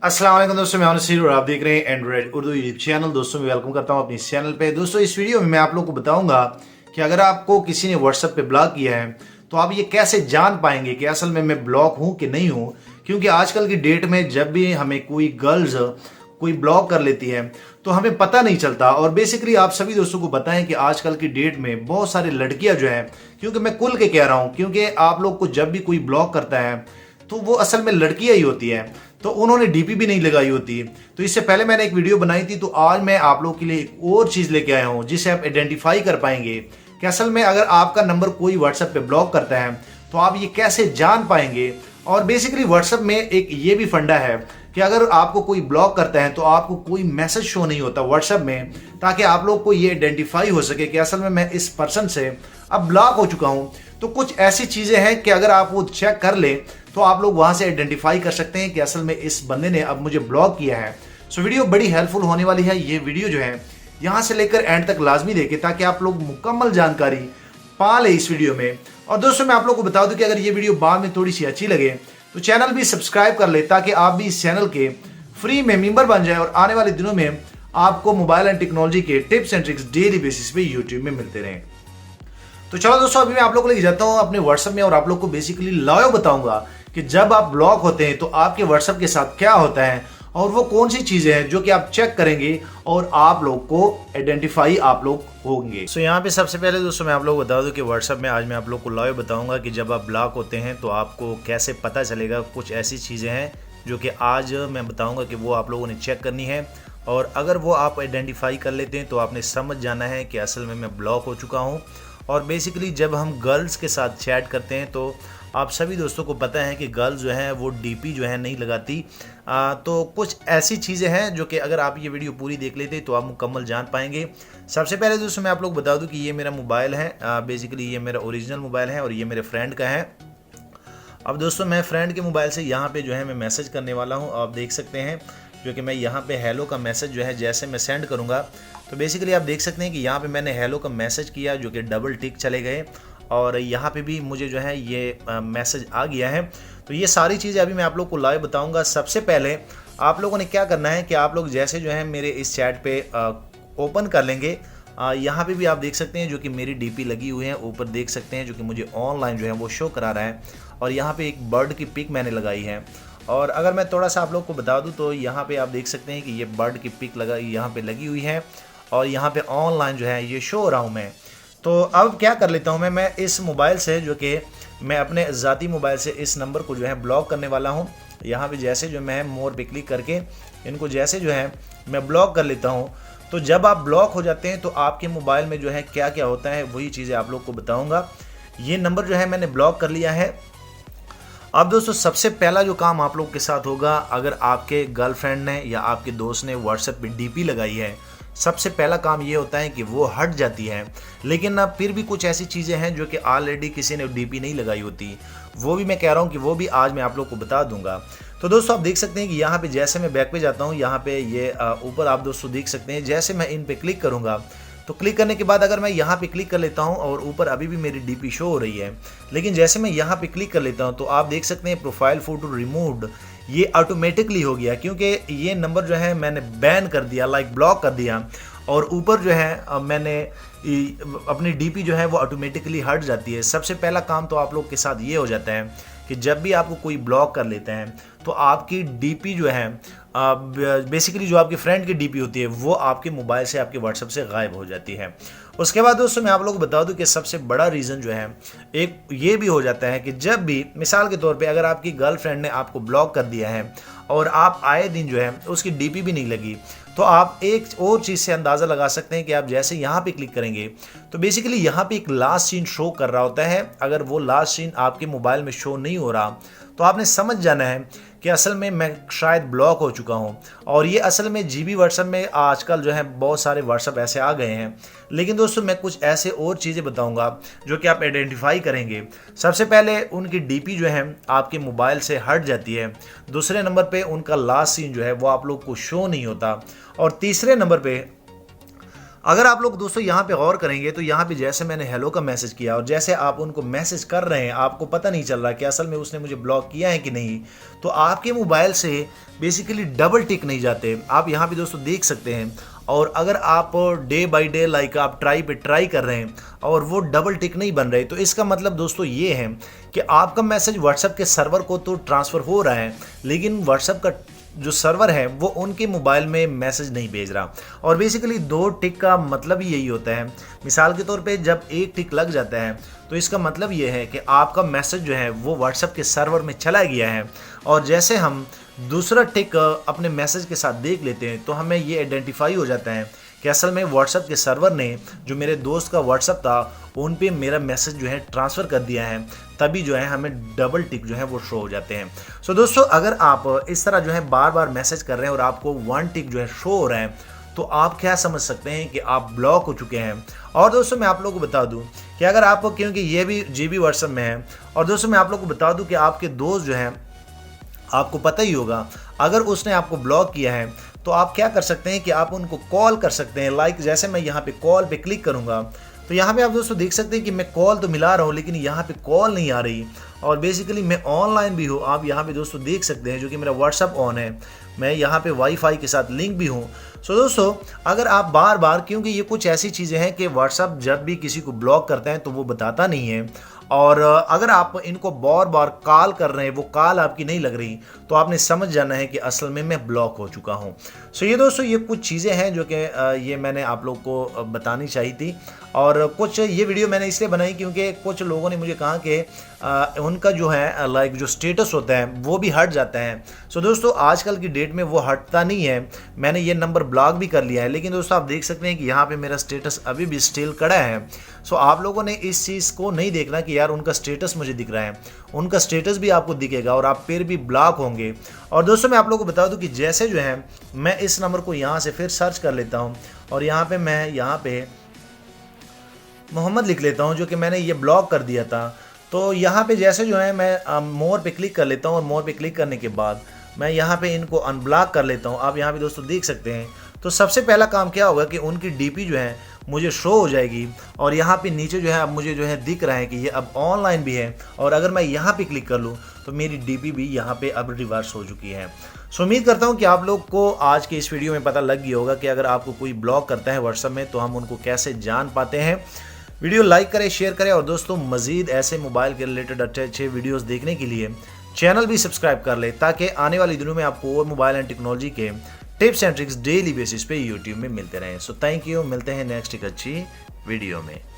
अस्सलाम वालेकुम दोस्तों, मैं नसीर और आप देख रहे हैं एंड्रॉइड उर्दू यूट्यूब चैनल। दोस्तों मैं वेलकम करता हूं अपने इस चैनल पे। दोस्तों इस वीडियो में मैं आप लोग को बताऊंगा कि अगर आपको किसी ने व्हाट्सएप पे ब्लॉक किया है तो आप ये कैसे जान पाएंगे कि असल में मैं ब्लॉक हूं कि नहीं हूं। क्योंकि आजकल की डेट में जब भी हमें कोई गर्ल्स कोई ब्लॉक कर लेती है तो हमें पता नहीं चलता। और बेसिकली आप सभी दोस्तों को पता है कि आजकल की डेट में बहुत सारी लड़कियां जो है, क्योंकि मैं खुल के कह रहा हूं, क्योंकि आप लोग को जब भी कोई ब्लॉक करता है तो वो असल में लड़कियां ही होती है, तो उन्होंने डीपी भी नहीं लगाई होती। तो इससे पहले मैंने एक वीडियो बनाई थी, तो आज मैं आप लोग के लिए एक और चीज लेके आया हूं जिसे आप आइडेंटिफाई कर पाएंगे कि असल में अगर आपका नंबर कोई व्हाट्सएप पे ब्लॉक करता है तो आप ये कैसे जान पाएंगे। और बेसिकली व्हाट्सएप में एक ये भी फंडा है कि अगर आपको कोई ब्लॉक करता है तो आपको कोई मैसेज शो नहीं होता व्हाट्सएप में, ताकि आप लोग को ये आइडेंटिफाई हो सके कि असल में मैं इस पर्सन से अब ब्लॉक हो चुका हूं। तो कुछ ऐसी चीजें हैं कि अगर आप वो चेक कर ले तो आप लोग वहां से आइडेंटिफाई कर सकते हैं कि असल में इस बंदे ने अब मुझे ब्लॉक किया है। सो वीडियो बड़ी हेल्पफुल होने वाली है। ये वीडियो जो है यहां से लेकर एंड तक लाजमी देखें ताकि आप लोग मुकम्मल जानकारी पा ले इस वीडियो में। और दोस्तों मैं आप लोग को बता दूं कि अगर ये वीडियो बाद में थोड़ी सी अच्छी लगे तो चैनल भी सब्सक्राइब कर ले ताकि आप भी इस चैनल के फ्री में मेंबर बन जाए और आने वाले दिनों में आपको मोबाइल एंड टेक्नोलॉजी के tips and tricks daily basis पे यूट्यूब में मिलते रहें। तो चलो दोस्तों अभी मैं आप लोग को लेके जाता हूं अपने व्हाट्सएप में और आप लोग को बेसिकली लाइव बताऊंगा कि जब आप ब्लॉक होते हैं तो आपके व्हाट्सएप के साथ क्या होता है और वो कौन सी चीजें हैं जो कि आप चेक करेंगे और आप लोग को आइडेंटिफाई आप लोग होंगे। सो यहाँ पे सबसे पहले दोस्तों मैं आप लोग बता दूं कि व्हाट्सएप में आज मैं आप लोग को लाइव बताऊंगा कि जब आप ब्लॉक होते हैं तो आपको कैसे पता चलेगा। कुछ ऐसी चीजें हैं जो कि आज मैं बताऊंगा कि वो आप लोगों ने चेक करनी है, और अगर वो आप आइडेंटिफाई कर लेते हैं तो आपने समझ जाना है कि असल में मैं ब्लॉक हो चुका हूँ। और बेसिकली जब हम गर्ल्स के साथ चैट करते हैं तो आप सभी दोस्तों को पता है कि गर्ल्स जो हैं वो डीपी जो है नहीं लगाती। तो कुछ ऐसी चीज़ें हैं जो कि अगर आप ये वीडियो पूरी देख लेते तो आप मुकम्मल जान पाएंगे। सबसे पहले दोस्तों मैं आप लोग बता दूं कि ये मेरा मोबाइल है। बेसिकली ये मेरा ओरिजिनल मोबाइल है और ये मेरे फ्रेंड का है। अब दोस्तों मैं फ्रेंड के मोबाइल से यहाँ पे जो है मैं मैसेज करने वाला हूँ। आप देख सकते हैं जो कि मैं यहाँ पे हेलो का मैसेज जो है जैसे मैं सेंड करूँगा तो बेसिकली आप देख सकते हैं कि यहाँ पे मैंने हेलो का मैसेज किया जो कि डबल टिक चले गए, और यहाँ पे भी मुझे जो है ये मैसेज आ गया है। तो ये सारी चीज़ें अभी मैं आप लोग को लाइव बताऊँगा। सबसे पहले आप लोगों ने क्या करना है कि आप लोग जैसे जो है मेरे इस चैट पे ओपन कर लेंगे, यहाँ पे भी आप देख सकते हैं जो कि मेरी डीपी लगी हुई है, ऊपर देख सकते हैं जो कि मुझे ऑनलाइन जो है वो शो करा रहा है, और यहाँ पे एक बर्ड की पिक मैंने लगाई है। और अगर मैं थोड़ा सा आप लोग को बता दूं तो यहाँ पे आप देख सकते हैं कि ये बर्ड की पिक यहाँ पे लगी हुई है और यहाँ पे ऑनलाइन जो है ये शो हो रहा हूँ मैं। तो अब क्या कर लेता हूँ मैं इस मोबाइल से जो कि मैं अपने ज़ाती मोबाइल से इस नंबर को जो है ब्लॉक करने वाला हूँ। यहाँ पे जैसे जो मैं मोर पे क्लिक करके इनको जैसे जो है मैं ब्लॉक कर लेता हूँ, तो जब आप ब्लॉक हो जाते हैं तो आपके मोबाइल में जो है क्या क्या होता है वही चीज़ें आप लोग को बताऊँगा। ये नंबर जो है मैंने ब्लॉक कर लिया है। अब दोस्तों सबसे पहला जो काम आप लोग के साथ होगा, अगर आपके गर्लफ्रेंड ने या आपके दोस्त ने व्हाट्सएप पे डीपी लगाई है, सबसे पहला काम ये होता है कि वो हट जाती है। लेकिन अब फिर भी कुछ ऐसी चीज़ें हैं जो कि ऑलरेडी किसी ने डीपी नहीं लगाई होती, वो भी मैं कह रहा हूँ कि वो भी आज मैं आप लोग को बता दूंगा। तो दोस्तों आप देख सकते हैं कि यहाँ पे जैसे मैं बैक पे जाता हूँ, यहाँ पे ये ऊपर आप दोस्तों देख सकते हैं जैसे मैं इन पे क्लिक करूँगा तो क्लिक करने के बाद अगर मैं यहाँ पे क्लिक कर लेता हूँ और ऊपर अभी भी मेरी डीपी शो हो रही है, लेकिन जैसे मैं यहाँ पे क्लिक कर लेता हूँ तो आप देख सकते हैं प्रोफाइल फ़ोटो रिमूव्ड ये ऑटोमेटिकली हो गया, क्योंकि ये नंबर जो है मैंने बैन कर दिया, लाइक ब्लॉक कर दिया। और ऊपर जो है मैंने अपनी डीपी जो है वो ऑटोमेटिकली हट जाती है। सबसे पहला काम तो आप लोग के साथ ये हो जाता है कि जब भी आपको कोई ब्लॉक कर लेते हैं तो आपकी डीपी जो है बेसिकली जो आपके फ्रेंड की डीपी होती है वो आपके मोबाइल से आपके व्हाट्सएप से गायब हो जाती है। उसके बाद दोस्तों मैं आप लोगों को बता दूं कि सबसे बड़ा रीज़न जो है एक ये भी हो जाता है कि जब भी मिसाल के तौर पे अगर आपकी गर्लफ्रेंड ने आपको ब्लॉक कर दिया है और आप आए दिन जो है उसकी डीपी भी नहीं लगी, तो आप एक और चीज़ से अंदाज़ा लगा सकते हैं कि आप जैसे यहाँ पे क्लिक करेंगे तो बेसिकली यहाँ पे एक लास्ट सीन शो कर रहा होता है। अगर वो लास्ट सीन आपके मोबाइल में शो नहीं हो रहा तो आपने समझ जाना है कि असल में मैं शायद ब्लॉक हो चुका हूँ। और ये असल में जीबी व्हाट्सएप में आजकल जो है बहुत सारे व्हाट्सएप ऐसे आ गए हैं, लेकिन दोस्तों मैं कुछ ऐसे और चीज़ें बताऊंगा जो कि आप आइडेंटिफाई करेंगे। सबसे पहले उनकी डीपी जो है आपके मोबाइल से हट जाती है, दूसरे नंबर पे उनका लास्ट सीन जो है वो आप लोग को शो नहीं होता, और तीसरे नंबर पे अगर आप लोग दोस्तों यहाँ पे गौर करेंगे तो यहाँ पे जैसे मैंने हेलो का मैसेज किया और जैसे आप उनको मैसेज कर रहे हैं, आपको पता नहीं चल रहा कि असल में उसने मुझे ब्लॉक किया है कि नहीं, तो आपके मोबाइल से बेसिकली डबल टिक नहीं जाते। आप यहाँ पे दोस्तों देख सकते हैं। और अगर आप डे बाय डे लाइक आप ट्राई कर रहे हैं और वो डबल टिक नहीं बन रहे, तो इसका मतलब दोस्तों ये है कि आपका मैसेज व्हाट्सएप के सर्वर को तो ट्रांसफ़र हो रहा है, लेकिन व्हाट्सएप का जो सर्वर है वो उनके मोबाइल में मैसेज नहीं भेज रहा। और बेसिकली 2 टिक का मतलब ही यही होता है। मिसाल के तौर पे जब 1 टिक लग जाता है तो इसका मतलब ये है कि आपका मैसेज जो है वो व्हाट्सएप के सर्वर में चला गया है। और जैसे हम दूसरा टिक अपने मैसेज के साथ देख लेते हैं तो हमें ये आइडेंटिफाई हो जाता है कि असल में व्हाट्सएप के सर्वर ने जो मेरे दोस्त का व्हाट्सएप था उन पे मेरा मैसेज जो है ट्रांसफ़र कर दिया है, तभी जो है हमें डबल टिक जो है वो शो हो जाते हैं। सो दोस्तों, अगर आप इस तरह जो है बार बार मैसेज कर रहे हैं और आपको 1 टिक जो है शो हो रहा है, तो आप क्या समझ सकते हैं कि आप ब्लॉक हो चुके हैं। और दोस्तों मैं आप लोगों को बता दूं कि अगर आप, क्योंकि ये भी जीबी व्हाट्सएप में है, और दोस्तों मैं आप लोगों को बता दूं कि आपके दोस्त जो हैं, आपको पता ही होगा, अगर उसने आपको ब्लॉक किया है तो आप क्या कर सकते हैं कि आप उनको कॉल कर सकते हैं। लाइक जैसे मैं यहाँ पे कॉल पे क्लिक करूँगा तो यहाँ पे आप दोस्तों देख सकते हैं कि मैं कॉल तो मिला रहा हूँ लेकिन यहाँ पे कॉल नहीं आ रही। और बेसिकली मैं ऑनलाइन भी हूँ, आप यहाँ पे दोस्तों देख सकते हैं, जो कि मेरा व्हाट्सअप ऑन है, मैं यहाँ पे वाईफाई के साथ लिंक भी हूँ। सो दोस्तों, अगर आप बार बार, क्योंकि ये कुछ ऐसी चीज़ें हैं कि व्हाट्सअप जब भी किसी को ब्लॉक करता है तो वो बताता नहीं है, और अगर आप इनको बार बार कॉल कर रहे हैं, वो कॉल आपकी नहीं लग रही, तो आपने समझ जाना है कि असल में मैं ब्लॉक हो चुका हूँ। सो ये दोस्तों, ये कुछ चीज़ें हैं जो कि ये मैंने आप लोग को बतानी चाहिए थी। और कुछ ये वीडियो मैंने इसलिए बनाई क्योंकि कुछ लोगों ने मुझे कहा कि उनका जो है लाइक जो स्टेटस होता है वो भी हट जाता है। सो दोस्तों, आजकल की डेट में वो हटता नहीं है। मैंने ये नंबर ब्लॉक भी कर लिया है, लेकिन दोस्तों आप देख सकते हैं कि यहाँ पे मेरा स्टेटस अभी भी स्टिल खड़ा है। सो आप लोगों ने इस चीज़ को नहीं देखना कि यार उनका स्टेटस मुझे दिख रहा है, उनका स्टेटस भी आपको दिखेगा और आप फिर भी ब्लॉक होंगे। और दोस्तों मैं आप लोगों को बता दूं कि जैसे जो है मैं इस नंबर को यहाँ से फिर सर्च कर लेता हूँ और यहाँ पे मैं यहाँ पे मोहम्मद लिख लेता हूँ, जो कि मैंने ये ब्लॉक कर दिया था। तो यहाँ पे जैसे जो है मैं मोर पे क्लिक कर लेता हूँ और मोर पे क्लिक करने के बाद मैं यहाँ पे इनको अनब्लॉक कर लेता हूँ। आप यहाँ पे दोस्तों देख सकते हैं। तो सबसे पहला काम क्या होगा कि उनकी डीपी जो है मुझे शो हो जाएगी और यहाँ पे नीचे जो है अब मुझे जो है दिख रहा है कि ये अब ऑनलाइन भी है। और अगर मैं यहाँ पे क्लिक कर लूँ तो मेरी डीपी भी यहाँ पे अब रिवर्स हो चुकी है। सो उम्मीद करता हूँ कि आप लोग को आज के इस वीडियो में पता लग गया होगा कि अगर आपको कोई ब्लॉक करता है व्हाट्सएप में तो हम उनको कैसे जान पाते हैं। वीडियो लाइक करें, शेयर करें और दोस्तों मज़ीद ऐसे मोबाइल के रिलेटेड अच्छे अच्छे वीडियोस देखने के लिए चैनल भी सब्सक्राइब कर ले, ताकि आने वाले दिनों में आपको और मोबाइल एंड टेक्नोलॉजी के tips and tricks daily basis पे यूट्यूब में मिलते रहें। सो थैंक यू, मिलते हैं नेक्स्ट एक अच्छी वीडियो में।